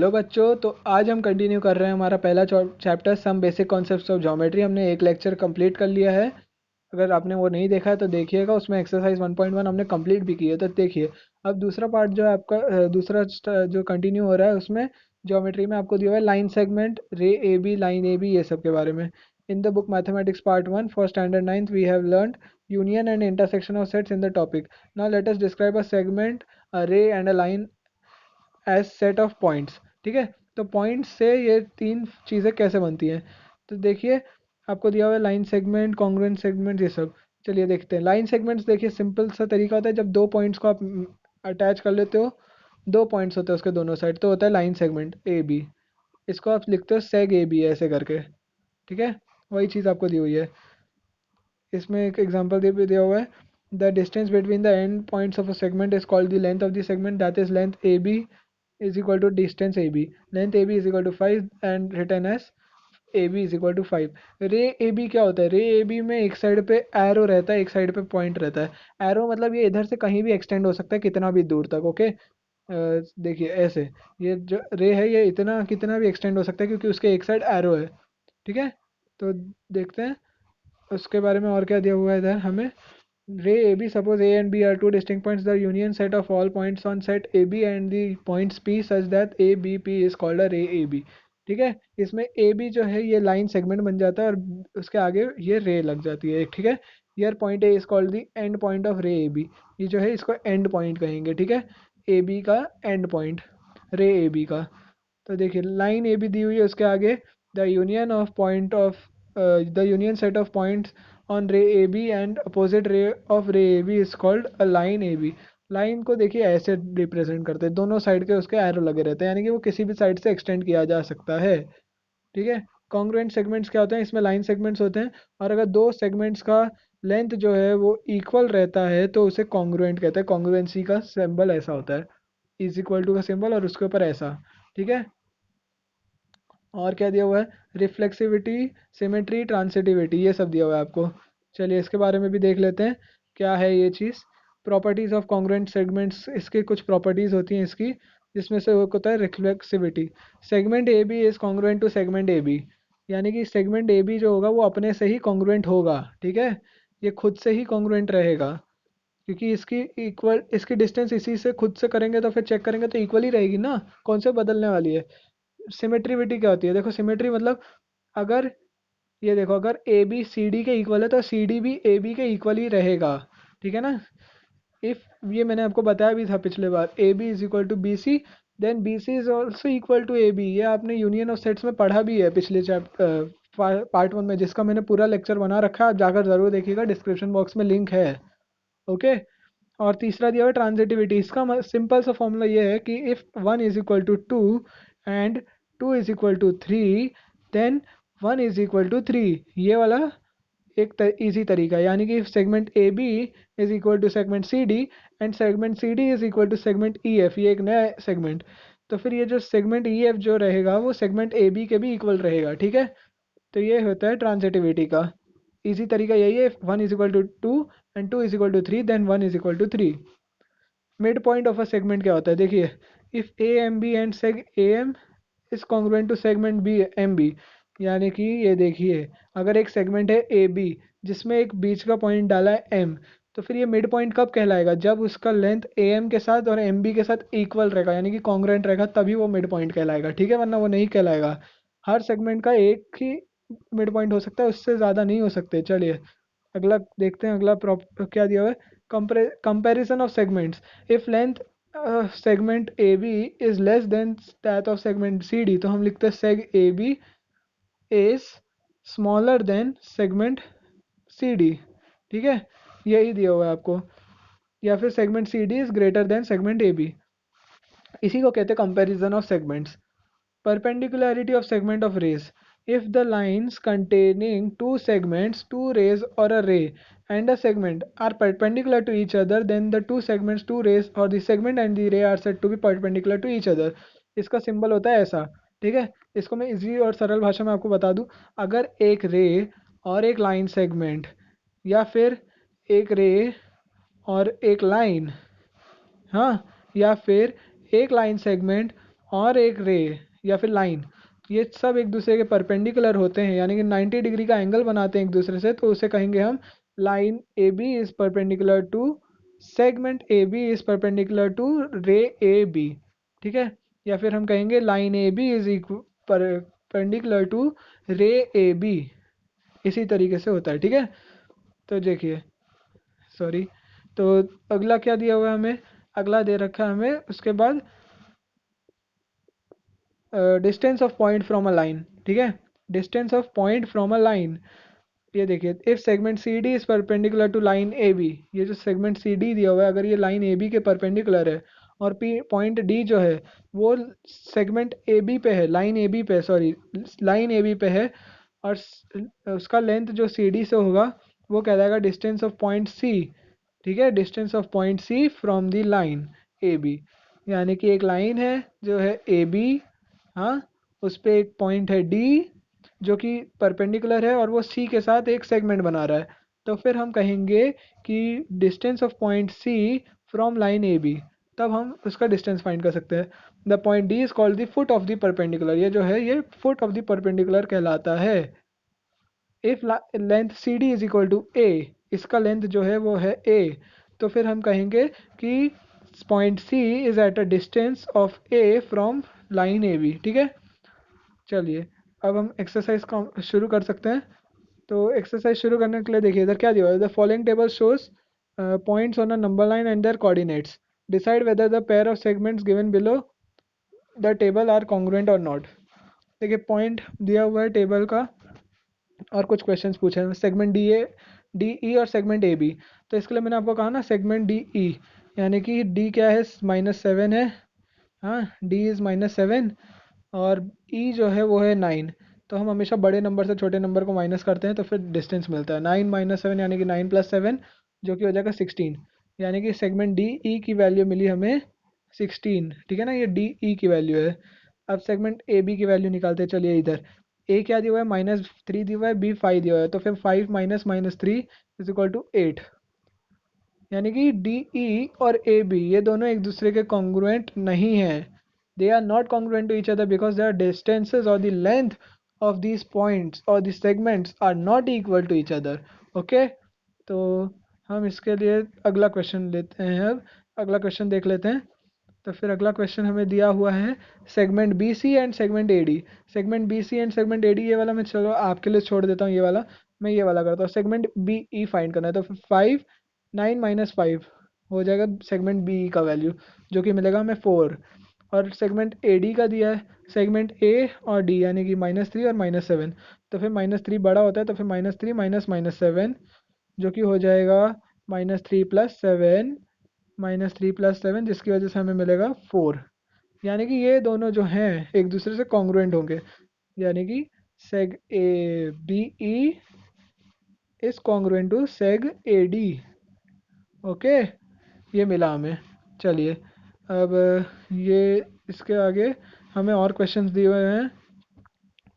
Hello बच्चों, तो आज हम कंटिन्यू कर रहे हैं हमारा पहला chapter some basic concepts of geometry. हमने एक लेक्चर कंप्लीट कर लिया है। अगर आपने वो नहीं देखा है तो देखिएगा, उसमें एक्सरसाइज 1.1 हमने कंप्लीट भी की है, तो देखिए। अब दूसरा पार्ट जो है आपका जो कंटिन्यू हो रहा है, उसमें ज्योमेट्री में आपको दिया हुआ है line segment, ray A B, line A B, ये सब के बारे में। In the book mathematics part 1 for standard 9th we have learned union and intersection of sets in the topic. Now let us describe a segment, a ray and a line as set of points. ठीक है, तो points से ये तीन चीज़ें कैसे बनती हैं, तो देखिए। आपको दिया हुआ है लाइन सेगमेंट, कॉन्ग्रुएंट सेगमेंट, ये सब। चलिए देखते हैं लाइन सेगमेंट्स। देखिए, सिंपल सा तरीका होता है, जब दो पॉइंट्स को आप अटैच कर लेते हो, दो पॉइंट्स होते हैं उसके दोनों साइड, तो होता है लाइन सेगमेंट ए बी। इसको आप लिखते हो सेग ए बी ऐसे करके। ठीक है, वही चीज़ आपको दी हुई है। इसमें एक एग्जांपल दिया हुआ है, the distance between the end points of a segment is called the length of the segment, that is length A B is equal to distance AB. Length AB is equal to 5 and written as AB is equal to 5. रे A B क्या होता है? रे A B में एक side पे arrow रहता है, एक साइड पे पॉइंट रहता है। एरो मतलब ये इधर से कहीं भी एक्सटेंड हो सकता है, कितना भी दूर तक। ओके, देखिए ऐसे, ये जो रे है ये इतना कितना भी एक्सटेंड हो सकता है, क्योंकि उसके एक साइड एरो है। ठीक है, तो देखते हैं उसके बारे में और क्या दिया हुआ है इधर हमें। ray AB, suppose A and B are two distinct points, the union set of all points on set AB and the points P such that ABP is called a ray AB। ठीक है, इसमें AB जो है ये line segment बन जाता है, और उसके आगे ये रे लग जाती है एक। ठीक है, your point A is called the end point of ray AB। ये जो है इसको एंड पॉइंट कहेंगे। ठीक है, AB का एंड पॉइंट, रे AB का। तो देखिए लाइन ए बी दी हुई है, उसके आगे the union of point of the union set of points on ray A B and opposite ray of ray A B is called a line A B. Line को देखिए ऐसे represent करते हैं, दोनों साइड के उसके एरो लगे रहते हैं, यानी कि वो किसी भी साइड से एक्सटेंड किया जा सकता है। ठीक है, कॉन्ग्रुएंट सेगमेंट्स क्या होते हैं? इसमें लाइन सेगमेंट्स होते हैं, और अगर दो सेगमेंट्स का लेंथ जो है वो इक्वल रहता है तो उसे कॉन्ग्रुएंट कहते हैं। कॉन्ग्रुएंसी का सिंबल ऐसा होता है, इज इक्वल टू का सिंबल और उसके ऊपर ऐसा। ठीक है, और क्या दिया हुआ है? रिफ्लेक्सिविटी, सिमेट्री, ट्रांसिटिविटी, ये सब दिया हुआ है आपको। चलिए इसके बारे में भी देख लेते हैं क्या है ये चीज़। प्रॉपर्टीज़ ऑफ कॉन्ग्रुएंट सेगमेंट्स, इसकी कुछ प्रॉपर्टीज़ होती हैं इसकी, जिसमें से एक होता है reflexivity. Segment A B is congruent to segment A B, यानी कि सेगमेंट ए बी जो होगा वो अपने से ही कॉन्ग्रुएंट होगा। ठीक है, ये खुद से ही कॉन्ग्रुएंट रहेगा, क्योंकि इसकी डिस्टेंस इसी से खुद से करेंगे तो फिर चेक करेंगे तो इक्वल ही रहेगी ना, कौन से बदलने वाली है। सिमेट्रिविटी क्या होती है? देखो, सिमेट्री मतलब अगर ये देखो, अगर ए बी सी डी के इक्वल है तो सी डी भी ए बी के इक्वल ही रहेगा। ठीक है ना। इफ ये मैंने आपको बताया भी था पिछले बार, A B is equal to B C, then B C is also equal to A B. ये आपने यूनियन ऑफ सेट्स में पढ़ा भी है पिछले चैप्टर पार्ट 1 में, जिसका मैंने पूरा लेक्चर बना रखा है, आप जाकर जरूर देखिएगा, डिस्क्रिप्शन बॉक्स में लिंक है। ओके, और तीसरा दिया हुआ ट्रांजिटिविटी। इसका सिंपल सा फॉर्मूला ये है कि if 1 is equal to 2 and 2 is equal to 3, then 1 is equal to 3। ये वाला एक इजी तरीका है, यानी कि segment A B is equal to segment C D and segment C D is equal to segment E F, ये एक नया सेगमेंट। तो फिर ये जो सेगमेंट ई एफ जो रहेगा वो सेगमेंट ए बी के भी इक्वल रहेगा। ठीक है, तो ये होता है ट्रांजिटिविटी का इजी तरीका, यही है। 1 is equal to 2 and 2 is equal to 3, then 1 is equal to 3। Mid point of a segment क्या होता है? देखिए, if A M B and seg A M is congruent to segment B M B, यानी कि ये देखिए, अगर एक सेगमेंट है ए बी जिसमें एक बीच का पॉइंट डाला है एम, तो फिर ये मिड पॉइंट कब कहलाएगा? जब उसका लेंथ ए एम के साथ और एम बी के साथ इक्वल रहेगा, यानी कि कॉन्ग्रुएंट रहेगा, तभी वो मिड पॉइंट कहलाएगा। ठीक है, वरना वो नहीं कहलाएगा। हर सेगमेंट का एक ही मिड पॉइंट हो सकता है, उससे ज़्यादा नहीं हो सकते। चलिए अगला देखते हैं, अगला क्या दिया हुआ है? Comparison of segments. If length segment A B is less than that of segment C D, तो हम लिखते हैं seg A B is smaller than segment C D. ठीक है, यही दिया हुआ है आपको। या फिर segment C D is greater than segment A B, इसी को कहते हैं comparison of segments. Perpendicularity of segment of rays. If the lines containing two segments, two rays or a ray and a segment are perpendicular to each other, then the two segments, two rays or the segment and the ray are said to be perpendicular to each other। इसका symbol होता है ऐसा। ठीक है, इसको मैं easy और सरल भाषा में आपको बता दूं। अगर एक रे और एक लाइन सेगमेंट, या फिर एक रे और एक लाइन, हाँ, या फिर एक लाइन सेगमेंट और एक रे या फिर लाइन, ये सब एक दूसरे के परपेंडिकुलर होते हैं, यानी कि 90 डिग्री का एंगल बनाते हैं एक दूसरे से, तो उसे कहेंगे हम line A B is perpendicular to segment A B is perpendicular to ray A B. ठीक है, या फिर हम कहेंगे line A B is perpendicular to ray A B. इसी तरीके से होता है। ठीक है, तो देखिए, सॉरी, तो अगला क्या दिया हुआ है हमें, अगला दे रखा है हमें उसके बाद distance of point from a line. ठीक है, distance of point from a line, ये देखिए, if segment C D is perpendicular to line A B, ये जो सेगमेंट सी डी दिया हुआ है अगर ये लाइन ए बी के परपेंडिकुलर है और पी पॉइंट डी जो है वो सेगमेंट ए बी पे है, लाइन ए बी पे, सॉरी, लाइन ए बी पे है, और उसका लेंथ जो सी डी से होगा वो कहलाएगा डिस्टेंस ऑफ पॉइंट सी। ठीक है, distance of point C from the line A B, यानी कि एक लाइन है जो है ए बी, हाँ, उस पर एक पॉइंट है डी जो कि परपेंडिकुलर है और वो सी के साथ एक सेगमेंट बना रहा है, तो फिर हम कहेंगे कि distance of point C from line A B, तब हम उसका डिस्टेंस फाइंड कर सकते हैं। The point D is called the foot of the perpendicular, ये जो है ये फुट ऑफ द परपेंडिकुलर कहलाता है। If length C D is equal to A, इसका लेंथ जो है वो है ए, तो फिर हम कहेंगे कि point C is at a distance of A from line A B. ठीक है, चलिए अब हम एक्सरसाइज का शुरू कर सकते हैं। तो एक्सरसाइज शुरू करने के लिए देखिए इधर क्या दिया हुआ है, the following table shows points on a number line and their coordinates, decide whether the pair of segments given below the table are congruent और नॉट। देखिए पॉइंट दिया हुआ है टेबल का और कुछ क्वेश्चंस पूछे हैं, सेगमेंट डी ई और सेगमेंट ए बी। तो इसके लिए मैंने आपको कहा ना सेगमेंट डी ई, यानी कि डी क्या है, -7 है, हाँ, डी इज़ -7 और ई जो है वो है 9। तो हम हमेशा बड़े नंबर से छोटे नंबर को माइनस करते हैं तो फिर डिस्टेंस मिलता है, 9 - 7 यानी कि 9 + 7 जो कि हो जाएगा 16, यानी कि सेगमेंट डी ई की वैल्यू मिली हमें 16। ठीक है ना, ये डी ई की वैल्यू है। अब सेगमेंट ए बी की वैल्यू निकालते हैं, चलिए इधर ए क्या दिया हुआ है, -3 दिया हुआ है, बी 5 दिया हुआ है, तो फिर 5 - -3 इज इक्वल टू 8, यानी कि डी ई और ए बी ये दोनों एक दूसरे के कॉन्ग्रुएंट नहीं है, they are not congruent to each other because their distances or the length of these points or the segments are not equal to each other. Okay, तो हम इसके लिए अगला क्वेश्चन लेते हैं। अब अगला क्वेश्चन देख लेते हैं। तो फिर अगला क्वेश्चन हमें दिया हुआ है segment B C and segment A D. Segment B C and segment A D, ये वाला मैं चलो आपके लिए छोड़ देता हूँ, ये वाला मैं ये वाला करता हूँ। सेगमेंट बी ई फाइंड करना है, तो फिर 5 9 - 5 हो जाएगा सेगमेंट बी ई का वैल्यू, जो कि मिलेगा हमें 4। और सेगमेंट ए डी का दिया है सेगमेंट ए और डी, यानी कि -3 और -7, तो फिर -3 बड़ा होता है, तो फिर -3 -7 जो कि हो जाएगा -3 + 7 -3 + 7, जिसकी वजह से हमें मिलेगा 4। यानी कि ये दोनों जो हैं एक दूसरे से कॉन्ग्रुएंट होंगे, यानी कि seg A B E is congruent to seg A D. Okay, ये मिला हमें। चलिए अब ये इसके आगे हमें और क्वेश्चंस दिए हुए हैं,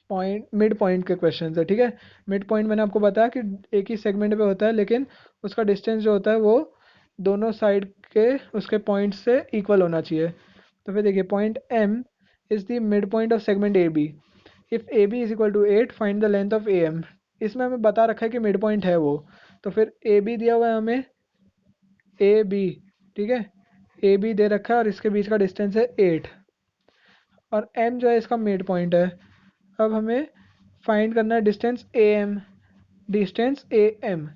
पॉइंट मिड पॉइंट के क्वेश्चंस है। ठीक है, मिड पॉइंट मैंने आपको बताया कि एक ही सेगमेंट पे होता है, लेकिन उसका डिस्टेंस जो होता है वो दोनों साइड के उसके पॉइंट से इक्वल होना चाहिए। तो फिर देखिए point M is the mid point of segment A B, if A B is equal to 8 find the length of A M. इसमें हमें बता रखा है कि मिड पॉइंट है वो, तो फिर ए बी दिया हुआ है हमें, ए बी, ठीक है, ए बी दे रखा है और इसके बीच का डिस्टेंस है 8 और एम जो है इसका मिड पॉइंट है। अब हमें फाइंड करना है distance A M, distance A M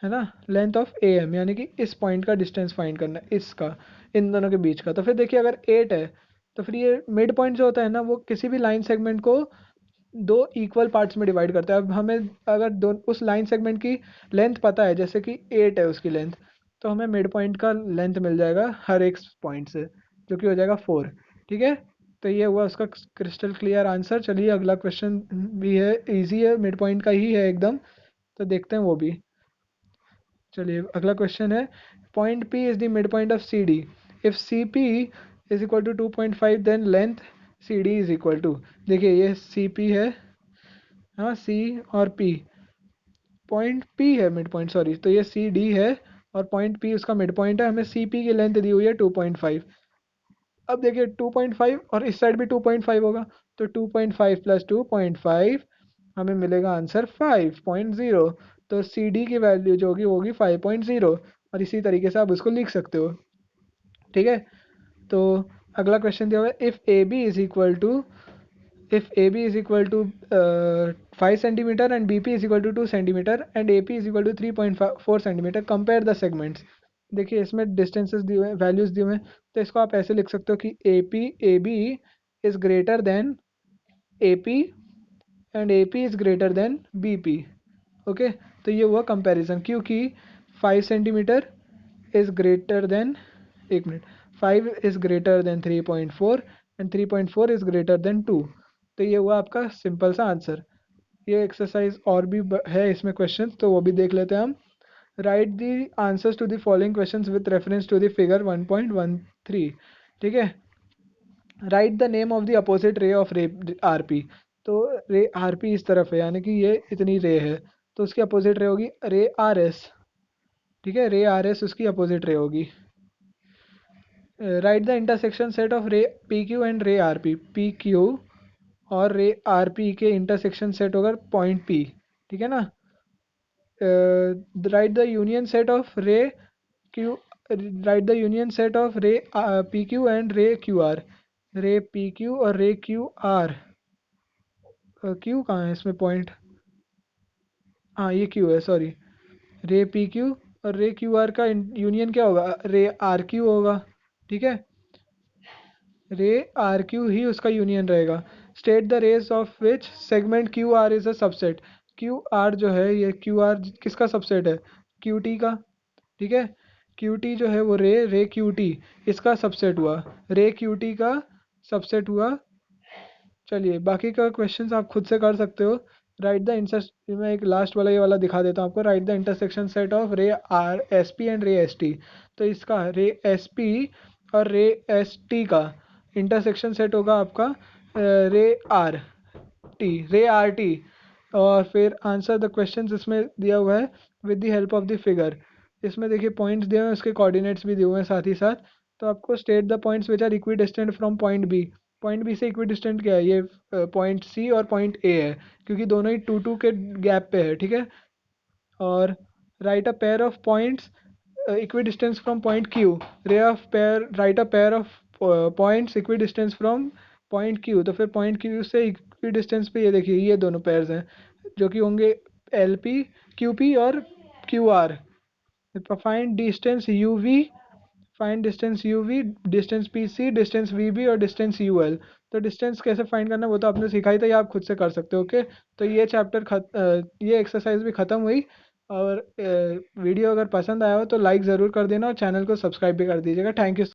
है ना, लेंथ ऑफ ए एम, यानी कि इस पॉइंट का डिस्टेंस फाइंड करना है, इसका, इन दोनों के बीच का। तो फिर देखिए अगर 8 है तो फिर ये मिड पॉइंट जो होता है ना वो किसी भी लाइन सेगमेंट को दो इक्वल पार्ट्स में डिवाइड करता है। अब हमें अगर दो उस लाइन सेगमेंट की लेंथ पता है, जैसे कि 8 है उसकी लेंथ, तो हमें मिड पॉइंट का लेंथ मिल जाएगा हर एक पॉइंट से, जो कि हो जाएगा 4। ठीक है, तो ये हुआ उसका क्रिस्टल क्लियर आंसर। चलिए अगला क्वेश्चन भी है, इजी है, मिड पॉइंट का ही है एकदम, तो देखते हैं वो भी। चलिए अगला क्वेश्चन है, point P is the mid point of C D, if C P is equal to 2.5 then length C D is equal to. देखिए ये सी पी है, हाँ, सी और पी, पॉइंट पी है मिड पॉइंट, सॉरी, तो ये C D है और पॉइंट पी उसका मिड पॉइंट है, हमें सी पी की लेंथ दी हुई है 2.5। अब देखिए 2.5 और इस साइड भी 2.5 होगा, तो 2.5 प्लस 2.5 हमें मिलेगा आंसर 5.0। तो सी डी की वैल्यू जो होगी वो होगी 5.0, और इसी तरीके से आप उसको लिख सकते हो। ठीक है, तो अगला क्वेश्चन दिया हुआ है, if A B is equal to if AB is equal to 5 centimeter and BP is equal to 2 centimeter and AP is equal to 3.4 centimeter, compare the segments। देखिए इसमें डिस्टेंसेस दिए हुए हैं, वैल्यूज दिए हुए हैं, तो इसको आप ऐसे लिख सकते हो कि AB is greater then AP and AP is greater then BP। Okay, तो ये हुआ कंपैरिजन, क्योंकि 5 सेंटीमीटर इज ग्रेटर देन, एक minute, 5 is greater then 3.4 and 3.4 is greater then 2। तो ये हुआ आपका सिंपल सा आंसर। ये एक्सरसाइज और भी है इसमें क्वेश्चन, तो वो भी देख लेते हैं हम। Write the answers to the following questions with reference to the figure 1.13। ठीक है, write the name of the opposite ray of ray R P. तो रे आर पी इस तरफ है, यानी कि ये इतनी रे है, तो उसकी अपोजिट रे होगी रे आर एस। ठीक है, रे आर एस उसकी अपोजिट रे होगी। Right the intersection set of रे पी क्यू एंड रे आर पी। पी क्यू और रे आर पी के इंटरसेक्शन सेट होगा पॉइंट पी। ठीक है ना। Right the union set of रे Q, right the union set of रे पी क्यू एंड रे क्यू आर। रे पी क्यू और रे क्यू आर, क्यू कहाँ है इसमें पॉइंट, हाँ ये क्यू है, सॉरी। रे पी क्यू और रे क्यू आर का यूनियन क्या होगा, रे आर क्यू होगा। ठीक है, रे आर क्यू ही उसका यूनियन रहेगा। State the rays of which segment Q R is a subset. Q R जो है, ये क्यू आर किसका सबसेट है, क्यू टी का। ठीक है, क्यू टी जो है वो रे क्यू टी इसका सबसेट हुआ, रे क्यू टी का सबसेट हुआ। चलिए बाकी का क्वेश्चंस आप खुद से कर सकते हो। राइट द इंटर, मैं एक लास्ट वाला ये वाला दिखा देता हूँ आपको। Right the intersection set of ray R S P and रे एस टी। तो इसका रे एस पी और रे एस टी का इंटरसेक्शन सेट होगा आपका रे आर टी, रे आर टी। और फिर आंसर द क्वेश्चन इसमें दिया हुआ है with the help of the figure. इसमें देखिए पॉइंट्स दिए हुए हैं, उसके कोऑर्डिनेट्स भी दिए हुए हैं साथ ही साथ। तो आपको state the points which are equidistant from point B. Point B से इक्वी डिस्टेंट क्या है, ये पॉइंट सी और पॉइंट ए है, क्योंकि दोनों ही 2 2 के गैप पे है। ठीक है, और right a pair of points equi distance from point Q. Ray of pair, right a pair of points equi distance from point Q. तो फिर पॉइंट क्यू से इक्वी डिस्टेंस पे ये देखिए ये दोनों पेयर्स हैं, जो कि होंगे एल पी, क्यू पी और Q R. Find distance U V, find distance U V, distance P C, distance V B और डिस्टेंस यू एल। तो डिस्टेंस कैसे फाइंड करना है वो तो आपने सिखाई था, ये आप खुद से कर सकते हो। ओके, तो ये ये एक्सरसाइज भी ख़त्म हुई। और वीडियो अगर पसंद आया हो तो लाइक ज़रूर कर देना और चैनल को सब्सक्राइब भी कर दीजिएगा। Thank you.